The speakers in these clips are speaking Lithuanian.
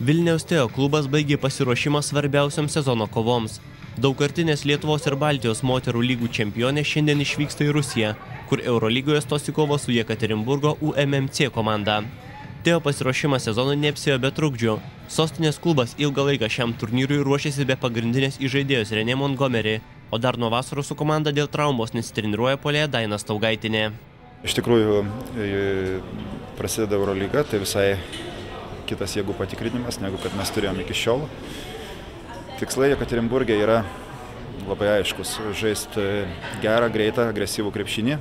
Vilniaus Teo klubas baigė pasiruošimą svarbiausioms sezono kovoms. Daugkartinės Lietuvos ir Baltijos moterų lygų čempionė šiandien išvyksta į Rusiją, kur Eurolygoje stos į kovą su Jekaterinburgo UMMC komanda. Teo pasiruošimas sezonui neapsėjo be trukdžių. Sostinės klubas ilgą laiką šiam turnyrui ruošėsi be pagrindinės įžaidėjos Renė Montgomery, o dar nuo vasaros su komanda dėl traumos nesitreniruoja puolėja Daina Staugaitinė. Iš tikrųjų, prasideda Eurolyga, tai visai kitas jėgų patikrinimas, negu kad mes turėjome iki šiol. Tikslai Jekaterinburge yra labai aiškus – žaisti gerą, greitą, agresyvų krepšinį.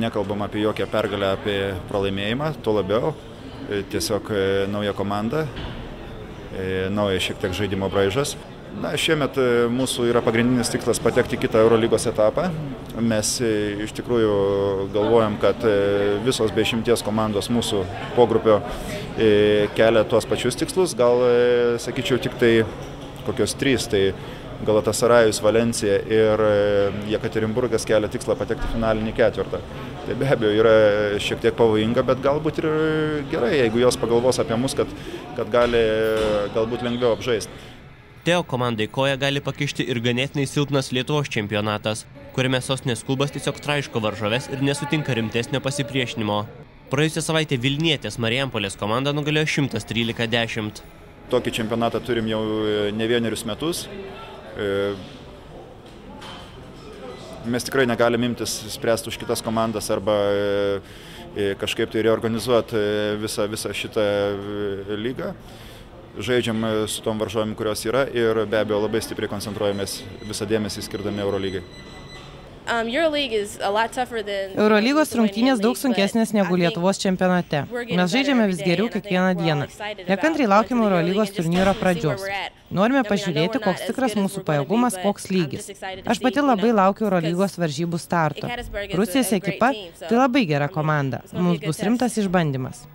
Nekalbam apie jokią pergalę, apie pralaimėjimą, tuo labiau. Tiesiog nauja komanda, nauja šiek tiek žaidimo braižas. Šiemet mūsų yra pagrindinis tikslas patekti į kitą Eurolygos etapą. Mes iš tikrųjų galvojam, kad visos be išimties komandos mūsų pogrupio kelia tuos pačius tikslus. Gal, sakyčiau, tik tai kokios 3, tai Galatasarajus, Valencija ir Jekaterinburgas kelia tikslą patekti finalinį ketvirtą. Tai be abejo yra šiek tiek pavojinga, bet galbūt ir gerai, jeigu jos pagalvos apie mus, kad gali galbūt lengviau apžaisti. Teo komandai koją gali pakišti ir ganėtinai silpnas Lietuvos čempionatas, kuriame sostinės klubas tiesiog traiško varžoves ir nesutinka rimtesnio pasipriešinimo. Praėjusią savaitę Vilnietės Marijampolės komanda nugalėjo 113-10. Tokį čempionatą turim jau ne vienerius metus. Mes tikrai negalim imtis spręsti už kitas komandas arba kažkaip tai reorganizuoti visą šitą lygą. Žaidžiam su tom varžovėm, kurios yra, ir be abejo labai stipriai koncentruojamės visą dėmesį skirdami Eurolygai. Eurolygos rungtynės daug sunkesnės negu Lietuvos čempionate. Mes žaidžiame vis geriau kiekvieną dieną. Nekantriai laukiame Eurolygos turnyro pradžios. Norime pažiūrėti, koks tikras mūsų pajėgumas, koks lygis. Aš pati labai laukiu Eurolygos varžybų starto. Rusijos ekipa – tai labai gera komanda. Mums bus rimtas išbandymas.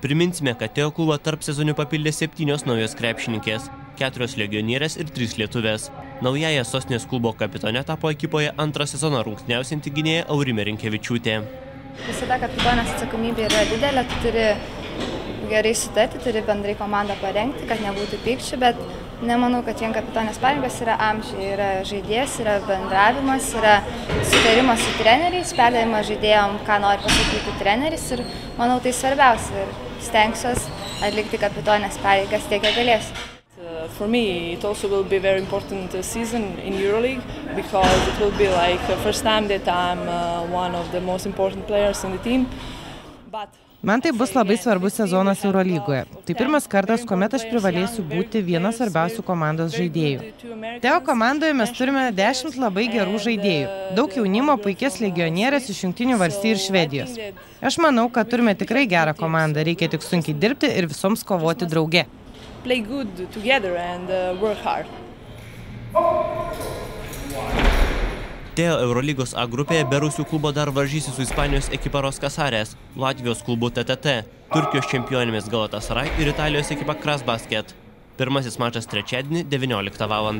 Priminsime, kad Teo klubą tarp sezonių papildė 7 naujos krepšininkės, 4 legionierės ir 3 lietuvės. Naująją sostinės klubo kapitone tapo ekipoje antrą sezoną rungtyniausianti gynėja Aurimė Rinkevičiūtė. Visada kapitonės atsakomybė yra didelė, tu turi gerai sutarti, turi bendrai komandą parengti, kad nebūtų pykčių, bet nemanau, kad vien kapitonės pareigas yra amžiai, yra žaidėjas, yra bendravimas, yra sutarimas su treneriais, perdavimas žaidėjom, ką nori pasakyti treneris, ir manau tai svarbiausia, ir stengsiuos atlikti kapitonės pareigas tiek, kiek galėsiu. For me, it also will be a very important season in EuroLeague because it will be like the first time that I'm one of the most important players in the team. Man tai bus labai svarbus sezonas Eurolygoje. Tai pirmas kartas, kuomet aš privalėsiu būti vienas svarbiausių komandos žaidėjų. Teo komandoje mes turime 10 labai gerų žaidėjų. Daug jaunimo, puikias legionierės iš Jungtinių valstijų ir Švedijos. Aš manau, kad turime tikrai gerą komandą, reikia tik sunkiai dirbti ir visoms kovoti drauge. Play good together and work hard. Teo Eurolygos A grupėje be Rusių klubo dar varžysi su Ispanijos ekipa Ros Casares, Latvijos klubu TTT, Turkijos čempionėmis Galatasaray ir Italijos ekipa Krasbasket. Pirmasis mačas trečiadienį 19 val.